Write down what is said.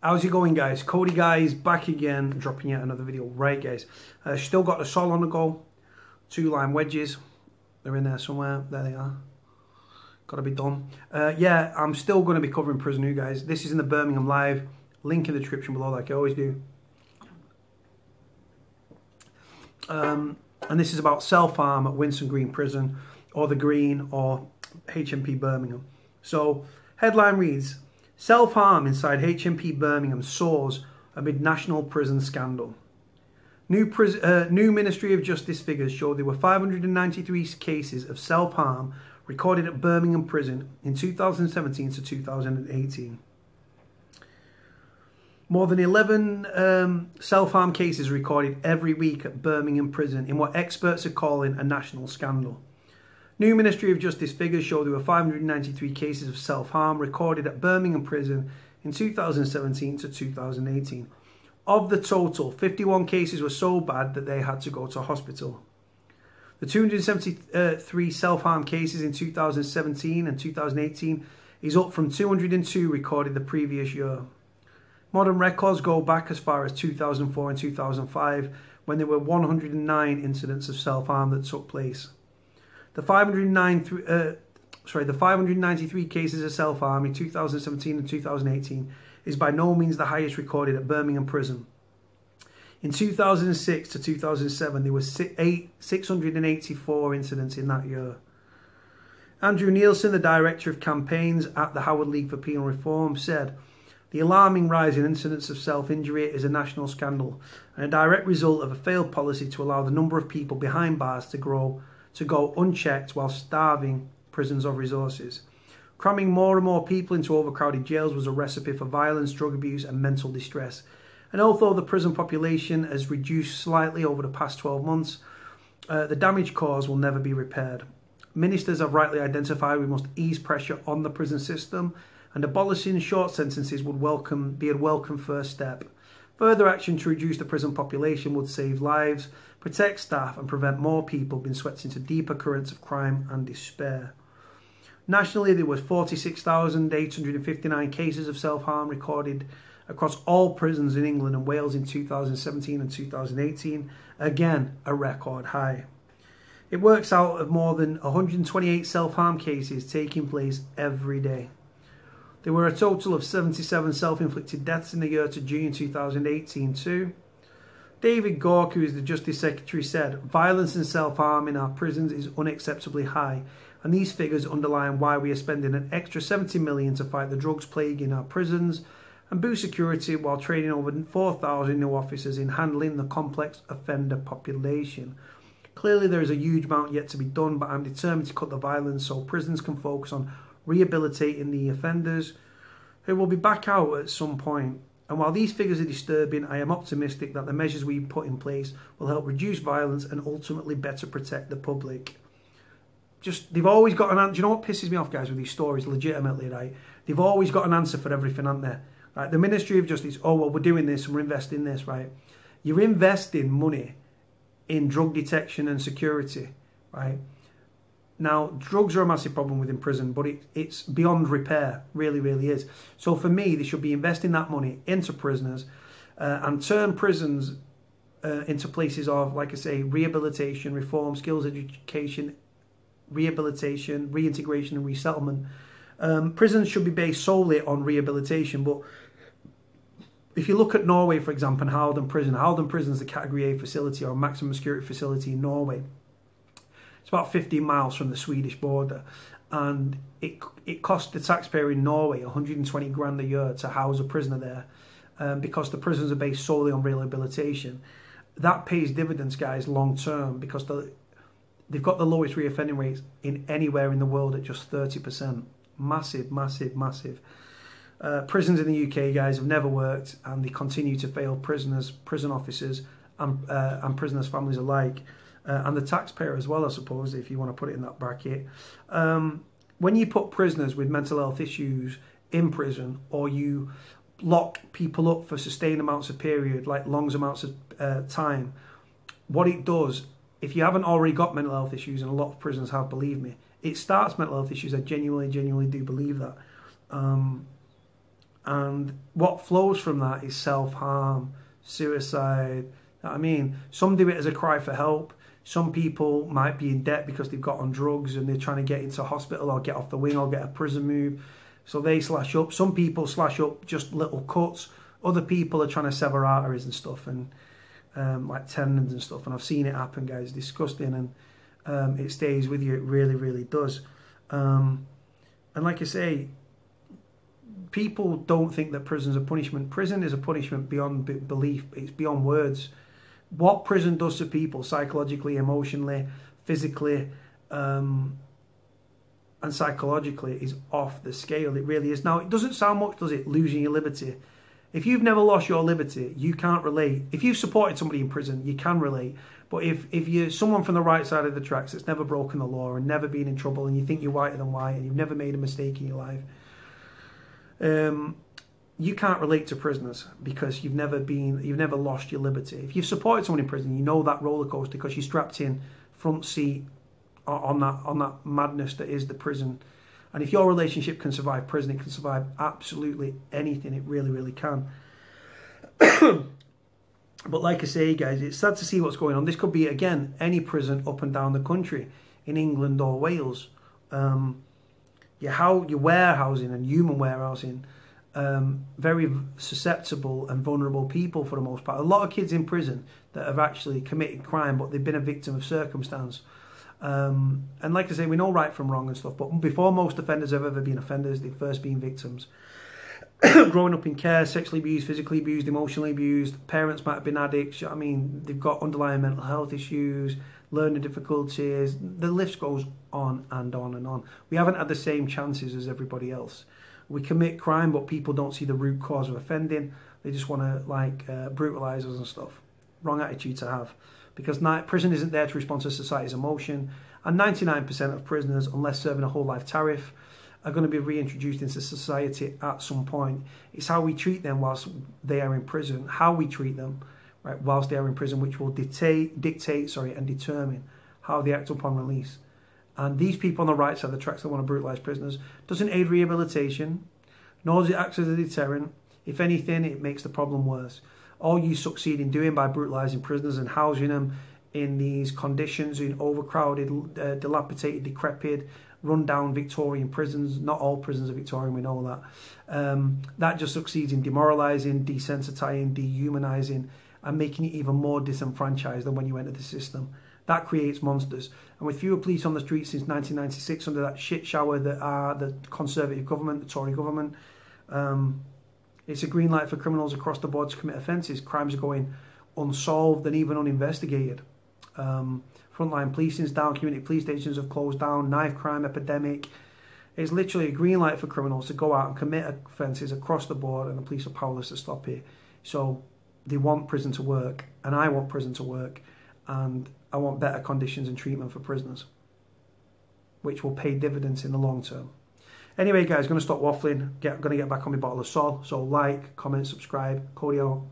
How's it going, guys? Cody guys back again, dropping yet another video. Right, guys, still got the sol on the go. 2-line wedges, they're in there somewhere. There they are. Got to be done. Yeah, I'm still going to be covering Prison New, guys. This is in the Birmingham Live. Link in the description below, like I always do. And this is about self-harm at Winson Green Prison, or the Green, or HMP Birmingham. So, headline reads: self-harm inside HMP Birmingham soars amid national prison scandal. New Ministry of Justice figures show there were 593 cases of self-harm recorded at Birmingham Prison in 2017 to 2018. More than 11 self-harm cases recorded every week at Birmingham Prison in what experts are calling a national scandal. New Ministry of Justice figures show there were 593 cases of self-harm recorded at Birmingham Prison in 2017 to 2018. Of the total, 51 cases were so bad that they had to go to hospital. The 273 self-harm cases in 2017 and 2018 is up from 202 recorded the previous year. Modern records go back as far as 2004 and 2005, when there were 109 incidents of self-harm that took place. The 593 cases of self-harm in 2017 and 2018 is by no means the highest recorded at Birmingham Prison. In 2006 to 2007, there were 684 incidents in that year. Andrew Nielsen, the Director of Campaigns at the Howard League for Penal Reform, said, "The alarming rise in incidents of self-injury is a national scandal and a direct result of a failed policy to allow the number of people behind bars to go unchecked while starving prisons of resources. Cramming more and more people into overcrowded jails was a recipe for violence, drug abuse and mental distress. And although the prison population has reduced slightly over the past 12 months, the damage caused will never be repaired. Ministers have rightly identified we must ease pressure on the prison system, and abolishing short sentences would be a welcome first step. Further action to reduce the prison population would save lives, protect staff and prevent more people being swept into deeper currents of crime and despair." Nationally, there was 46,859 cases of self-harm recorded across all prisons in England and Wales in 2017 and 2018, again a record high. It works out of more than 128 self-harm cases taking place every day. There were a total of 77 self-inflicted deaths in the year to June 2018 too. David Gork, who is the Justice Secretary, said, "Violence and self-harm in our prisons is unacceptably high, and these figures underline why we are spending an extra $70 million to fight the drugs plague in our prisons and boost security while training over 4,000 new officers in handling the complex offender population. Clearly there is a huge amount yet to be done, but I'm determined to cut the violence so prisons can focus on rehabilitating the offenders who will be back out at some point. And while these figures are disturbing, I am optimistic that the measures we put in place will help reduce violence and ultimately better protect the public." They've always got an answer. Do you know what pisses me off, guys, with these stories, legitimately, right? They've always got an answer for everything, haven't they? Right? The Ministry of Justice, oh, well, we're doing this and we're investing in this, right? You're investing money in drug detection and security, right? Now, drugs are a massive problem within prison, but it's beyond repair, really, really is. So for me, they should be investing that money into prisoners and turn prisons into places of, like I say, rehabilitation, reform, skills education, rehabilitation, reintegration and resettlement. Prisons should be based solely on rehabilitation, but if you look at Norway, for example, and Halden Prison is the Category A facility or maximum security facility in Norway. It's about 15 miles from the Swedish border, and it cost the taxpayer in Norway 120 grand a year to house a prisoner there, because the prisons are based solely on rehabilitation. That pays dividends, guys, long term, because they've got the lowest reoffending rates in anywhere in the world at just 30%. Massive, massive, massive. Prisons in the UK, guys, have never worked, and they continue to fail prisoners, prison officers, and prisoners' families alike. And the taxpayer as well, I suppose, if you want to put it in that bracket. When you put prisoners with mental health issues in prison, or you lock people up for sustained amounts of period, like long amounts of time, what it does, if you haven't already got mental health issues, and a lot of prisons have, believe me, it starts mental health issues. I genuinely do believe that. And what flows from that is self-harm, suicide. I mean, some do it as a cry for help. Some people might be in debt because they've got on drugs and they're trying to get into hospital or get off the wing or get a prison move. So they slash up. Some people slash up just little cuts. Other people are trying to sever arteries and stuff, and like tendons and stuff. And I've seen it happen, guys. It's disgusting, and it stays with you. It really, really does. And like I say, people don't think that prison's a punishment. Prison is a punishment beyond belief. It's beyond words. What prison does to people psychologically, emotionally, physically, and psychologically is off the scale. It really is. Now, it doesn't sound much, does it, losing your liberty? If you've never lost your liberty, you can't relate. If you've supported somebody in prison, you can relate. But if you're someone from the right side of the tracks that's never broken the law and never been in trouble, and you think you're whiter than white and you've never made a mistake in your life, you can't relate to prisoners because you've never lost your liberty. If you've supported someone in prison, you know that roller coaster because you're strapped in front seat on that madness that is the prison. And if your relationship can survive prison, it can survive absolutely anything. It really, really can. But like I say, guys, it's sad to see what's going on. This could be, again, any prison up and down the country in England or Wales. Your warehousing and human warehousing, very susceptible and vulnerable people for the most part. A lot of kids in prison that have actually committed crime, but they've been a victim of circumstance. And like I say, we know right from wrong and stuff, but before most offenders have ever been offenders, they've first been victims. Growing up in care, sexually abused, physically abused, emotionally abused. Parents might have been addicts. I mean, they've got underlying mental health issues, learning difficulties. The list goes on and on and on. We haven't had the same chances as everybody else. We commit crime, but people don't see the root cause of offending. They just want to brutalise us and stuff. Wrong attitude to have. Because prison isn't there to respond to society's emotion. And 99% of prisoners, unless serving a whole life tariff, are going to be reintroduced into society at some point. It's how we treat them whilst they are in prison, how we treat them, right, whilst they are in prison, which will dictate and determine how they act upon release. And these people on the right side of the tracks that want to brutalise prisoners doesn't aid rehabilitation, nor does it act as a deterrent. If anything, it makes the problem worse. All you succeed in doing by brutalising prisoners and housing them in these conditions, in overcrowded, dilapidated, decrepit, run-down Victorian prisons. Not all prisons are Victorian, we know that. That just succeeds in demoralising, desensitising, dehumanising, and making you even more disenfranchised than when you enter the system. That creates monsters. And with fewer police on the streets since 1996, under that shit shower that are the Conservative government, the Tory government, it's a green light for criminals across the board to commit offences. Crimes are going unsolved and even uninvestigated. Frontline policing's down, community police stations have closed down, knife crime epidemic. It's literally a green light for criminals to go out and commit offences across the board, and the police are powerless to stop it. So they want prison to work, and I want prison to work, and I want better conditions and treatment for prisoners, which will pay dividends in the long term. Anyway, guys, going to stop waffling. Going to get back on my bottle of Sol. So like, comment, subscribe. Cody out.